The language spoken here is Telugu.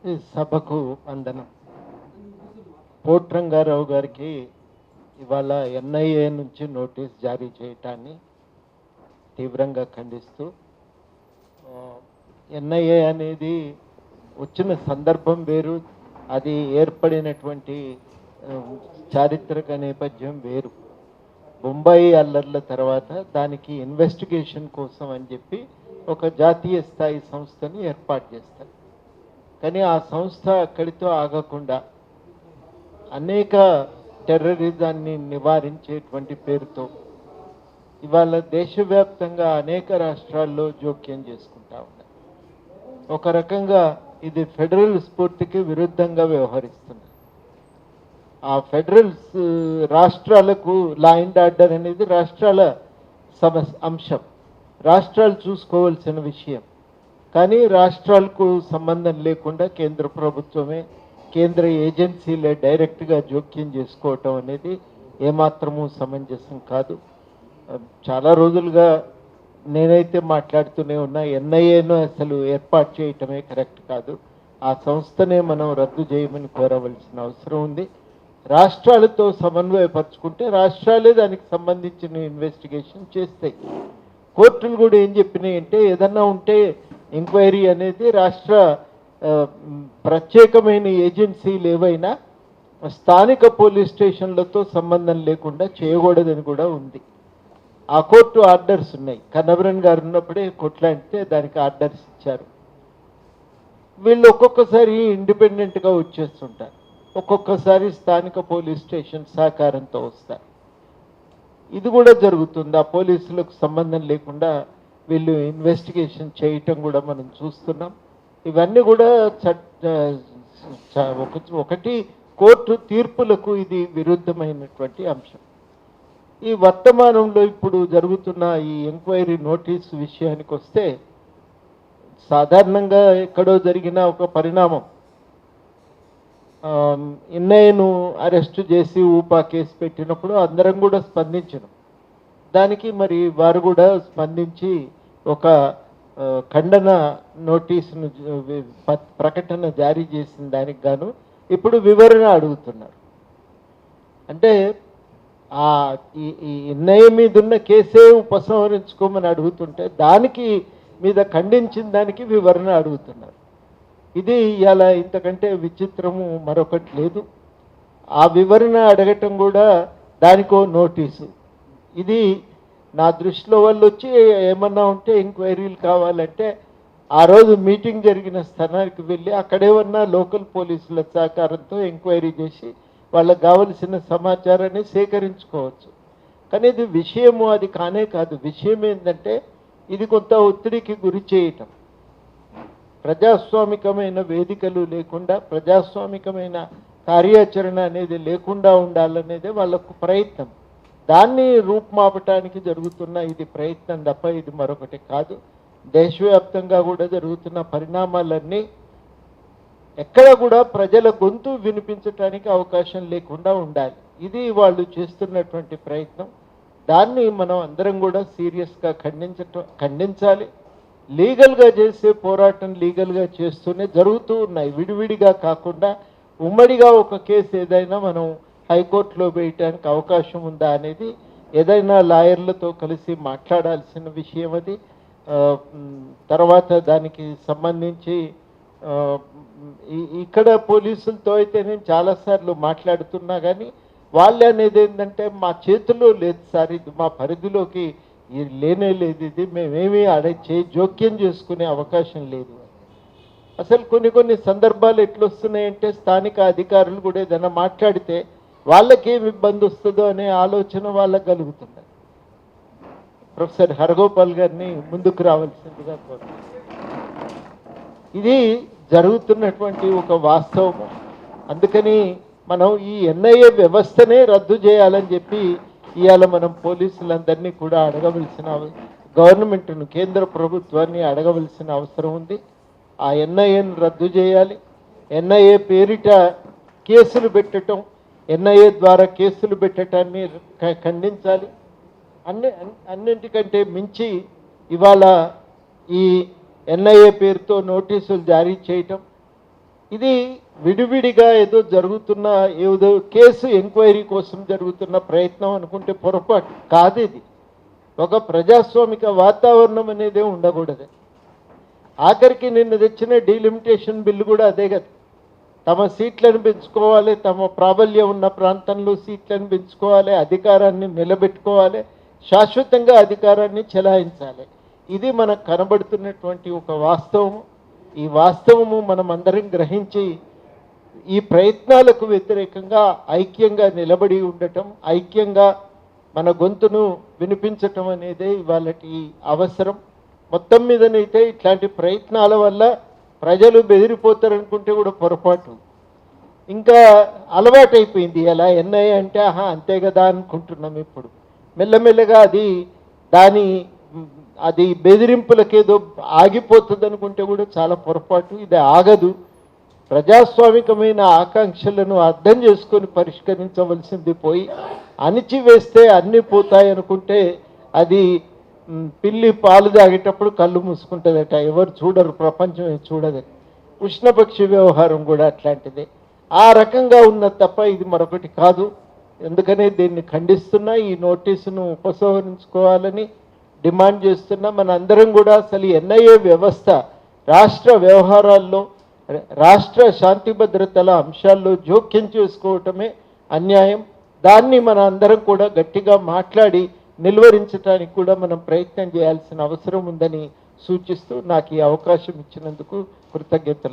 ఈ సభకు వందనం. పోట్రంగారావు గారికి ఇవాళ ఎన్ఐఏ నుంచి నోటీస్ జారీ చేయటాన్ని తీవ్రంగా ఖండిస్తూ, ఎన్ఐఏ అనేది వచ్చిన సందర్భం వేరు, అది ఏర్పడినటువంటి చారిత్రక నేపథ్యం వేరు. బొంబాయి అల్లర్ల తర్వాత దానికి ఇన్వెస్టిగేషన్ కోసం అని చెప్పి ఒక జాతీయ స్థాయి సంస్థని ఏర్పాటు చేస్తారు. కానీ ఆ సంస్థ అక్కడితో ఆగకుండా అనేక టెర్రరిజాన్ని నివారించేటువంటి పేరుతో ఇవాళ దేశవ్యాప్తంగా అనేక రాష్ట్రాల్లో జోక్యం చేసుకుంటా ఉన్నారు. ఒక రకంగా ఇది ఫెడరల్ స్ఫూర్తికి విరుద్ధంగా వ్యవహరిస్తున్నారు. ఆ ఫెడరల్ రాష్ట్రాలకు లా అండ్ ఆర్డర్ అనేది రాష్ట్రాల అంశం, రాష్ట్రాలు చూసుకోవాల్సిన విషయం. కానీ రాష్ట్రాలకు సంబంధం లేకుండా కేంద్ర ప్రభుత్వమే, కేంద్ర ఏజెన్సీలే డైరెక్ట్గా జోక్యం చేసుకోవటం అనేది ఏమాత్రము సమంజసం కాదు. చాలా రోజులుగా నేనైతే మాట్లాడుతూనే ఉన్నా, ఎన్ఐఏను అసలు ఏర్పాటు చేయటమే కరెక్ట్ కాదు, ఆ సంస్థనే మనం రద్దు చేయమని కోరవలసిన అవసరం ఉంది. రాష్ట్రాలతో సమన్వయపరుచుకుంటే రాష్ట్రాలే దానికి సంబంధించిన ఇన్వెస్టిగేషన్ చేస్తాయి. కోర్టులు కూడా ఏం చెప్పినాయి అంటే, ఏదన్నా ఉంటే ఎంక్వైరీ అనేది రాష్ట్ర ప్రత్యేకమైన ఏజెన్సీలు ఏవైనా స్థానిక పోలీస్ స్టేషన్లతో సంబంధం లేకుండా చేయకూడదని కూడా ఉంది. ఆ కోర్టు ఆర్డర్స్ ఉన్నాయి. కన్నబరన్ గారు ఉన్నప్పుడే కొట్లాడితే దానికి ఆర్డర్స్ ఇచ్చారు. వీళ్ళు ఒక్కొక్కసారి ఇండిపెండెంట్గా వచ్చేస్తుంటారు, ఒక్కొక్కసారి స్థానిక పోలీస్ స్టేషన్ సహకారంతో వస్తారు. ఇది కూడా జరుగుతుంది. ఆ పోలీసులకు సంబంధం లేకుండా వీళ్ళు ఇన్వెస్టిగేషన్ చేయటం కూడా మనం చూస్తున్నాం. ఇవన్నీ కూడా ఒకటి కోర్టు తీర్పులకు ఇది విరుద్ధమైనటువంటి అంశం. ఈ వర్తమానంలో ఇప్పుడు జరుగుతున్న ఈ ఎంక్వైరీ నోటీసు విషయానికి వస్తే, సాధారణంగా ఎక్కడో జరిగిన ఒక పరిణామం, ఎన్ఐఏను అరెస్టు చేసి ఊపా కేసు పెట్టినప్పుడు అందరం కూడా స్పందించడం, దానికి మరి వారు కూడా స్పందించి ఒక ఖండన నోటీసును ప్రకటన జారీ చేసిన దానికి గాను ఇప్పుడు వివరణ అడుగుతున్నారు. అంటే ఈ ఎన్ఐఏ మీద ఉన్న కేసే ఉపసంహరించుకోమని అడుగుతుంటే దానికి మీద ఖండించిన దానికి వివరణ అడుగుతున్నారు. ఇది ఇలా ఇంతకంటే విచిత్రము మరొకటి లేదు. ఆ వివరణ అడగటం కూడా దానికో నోటీసు. ఇది నా దృష్టిలో వాళ్ళు వచ్చి ఏమన్నా ఉంటే ఎంక్వైరీలు కావాలంటే ఆ రోజు మీటింగ్ జరిగిన స్థానానికి వెళ్ళి అక్కడేమన్నా లోకల్ పోలీసుల సహకారంతో ఎంక్వైరీ చేసి వాళ్ళకు కావలసిన సమాచారాన్ని సేకరించుకోవచ్చు. కానీ ఇది విషయము అది కానే కాదు. విషయం ఏంటంటే ఇది కొంత ఒత్తిడికి గురి చేయటం, ప్రజాస్వామికమైన వేదికలు లేకుండా, ప్రజాస్వామికమైన కార్యాచరణ అనేది లేకుండా ఉండాలనేదే వాళ్ళకు ప్రయత్నం. దాన్ని రూపుమాపటానికి జరుగుతున్న ఇది ప్రయత్నం తప్ప ఇది మరొకటి కాదు. దేశవ్యాప్తంగా కూడా జరుగుతున్న పరిణామాలన్నీ ఎక్కడ కూడా ప్రజల గొంతు వినిపించడానికి అవకాశం లేకుండా ఉండాలి. ఇది వాళ్ళు చేస్తున్నటువంటి ప్రయత్నం. దాన్ని మనం అందరం కూడా సీరియస్గా ఖండించాలి. లీగల్గా చేసే పోరాటం లీగల్గా చేస్తూనే జరుగుతూ ఉన్నాయి, విడివిడిగా కాకుండా ఉమ్మడిగా ఒక కేసు ఏదైనా మనం హైకోర్టులో వేయటానికి అవకాశం ఉందా అనేది ఏదైనా లాయర్లతో కలిసి మాట్లాడాల్సిన విషయం అది. తర్వాత దానికి సంబంధించి ఇక్కడ పోలీసులతో అయితే నేను చాలాసార్లు మాట్లాడుతున్నా, కానీ వాళ్ళు అనేది ఏంటంటే మా చేతుల్లో లేదు సార్, ఇది మా పరిధిలోకి లేనే లేదు, ఇది మేమేమీ జోక్యం చేసుకునే అవకాశం లేదు. అసలు కొన్ని సందర్భాలు ఎట్లొస్తున్నాయంటే స్థానిక అధికారులు కూడా ఏదైనా మాట్లాడితే వాళ్ళకేం ఇబ్బంది వస్తుందో అనే ఆలోచన వాళ్ళకు కలుగుతుంది. ప్రొఫెసర్ హరగోపాల్ గారిని ముందుకు రావాల్సిందిగా కోరుతున్నాను. ఇది జరుగుతున్నటువంటి ఒక వాస్తవము. అందుకని మనం ఈ ఎన్ఐఏ వ్యవస్థనే రద్దు చేయాలని చెప్పి ఇవాళ మనం పోలీసులందరినీ కూడా అడగవలసిన, గవర్నమెంట్ను, కేంద్ర ప్రభుత్వాన్ని అడగవలసిన అవసరం ఉంది. ఆ ఎన్ఐఏను రద్దు చేయాలి. ఎన్ఐఏ పేరిట కేసులు పెట్టడం, ఎన్ఐఏ ద్వారా కేసులు పెట్టడాన్ని ఖండించాలి. అన్నింటికంటే మించి ఇవాళ ఈ ఎన్ఐఏ పేరుతో నోటీసులు జారీ చేయటం, ఇది విడివిడిగా ఏదో జరుగుతున్న ఏదో కేసు ఎంక్వైరీ కోసం జరుగుతున్న ప్రయత్నం అనుకుంటే పొరపాటు కాదు. ఇది ఒక ప్రజాస్వామిక వాతావరణం అనేదే ఉండకూడదు. ఆఖరికి నిన్న తెచ్చిన డీలిమిటేషన్ బిల్లు కూడా అదే కదా. తమ సీట్లను పెంచుకోవాలి, తమ ప్రాబల్యం ఉన్న ప్రాంతంలో సీట్లను పెంచుకోవాలి, అధికారాన్ని నిలబెట్టుకోవాలి, శాశ్వతంగా అధికారాన్ని చెలాయించాలి. ఇది మనకు కనబడుతున్నటువంటి ఒక వాస్తవము. ఈ వాస్తవము మనం అందరం గ్రహించి ఈ ప్రయత్నాలకు వ్యతిరేకంగా ఐక్యంగా నిలబడి ఉండటం, ఐక్యంగా మన గొంతును వినిపించటం అనేదే ఇవాళటి అవసరం. మొత్తం మీదనైతే ఇట్లాంటి ప్రయత్నాల వల్ల ప్రజలు బెదిరిపోతారనుకుంటే కూడా పొరపాటు. ఇంకా అలవాటైపోయింది. ఎలా ఎన్ఐఏ అంటే అంతే కదా అనుకుంటున్నాం. ఇప్పుడు మెల్లమెల్లగా అది బెదిరింపులకేదో ఆగిపోతుంది అనుకుంటే కూడా చాలా పొరపాటు. ఇది ఆగదు. ప్రజాస్వామికమైన ఆకాంక్షలను అర్థం చేసుకొని పరిష్కరించవలసింది పోయి అణిచివేస్తే అన్నీ పోతాయి అనుకుంటే అది పిల్లి పాలు తాగేటప్పుడు కళ్ళు మూసుకుంటుందట. ఎవరు చూడరు, ప్రపంచం చూడదు. ఉష్ణపక్షి వ్యవహారం కూడా అట్లాంటిదే. ఆ రకంగా ఉన్న తప్ప ఇది మరొకటి కాదు. ఎందుకనే దీన్ని ఖండిస్తున్నా, ఈ నోటీసును ఉపసంహరించుకోవాలని డిమాండ్ చేస్తున్నా. మన అందరం కూడా అసలు ఎన్ఐఏ వ్యవస్థ రాష్ట్ర వ్యవహారాల్లో, రాష్ట్ర శాంతి భద్రతల అంశాల్లో జోక్యం చేసుకోవటమే అన్యాయం. దాన్ని మన అందరం కూడా గట్టిగా మాట్లాడి నిలువరించడానికి కూడా మనం ప్రయత్నం చేయాల్సిన అవసరం ఉందని సూచిస్తూ నాకు ఈ అవకాశం ఇచ్చినందుకు కృతజ్ఞతలు.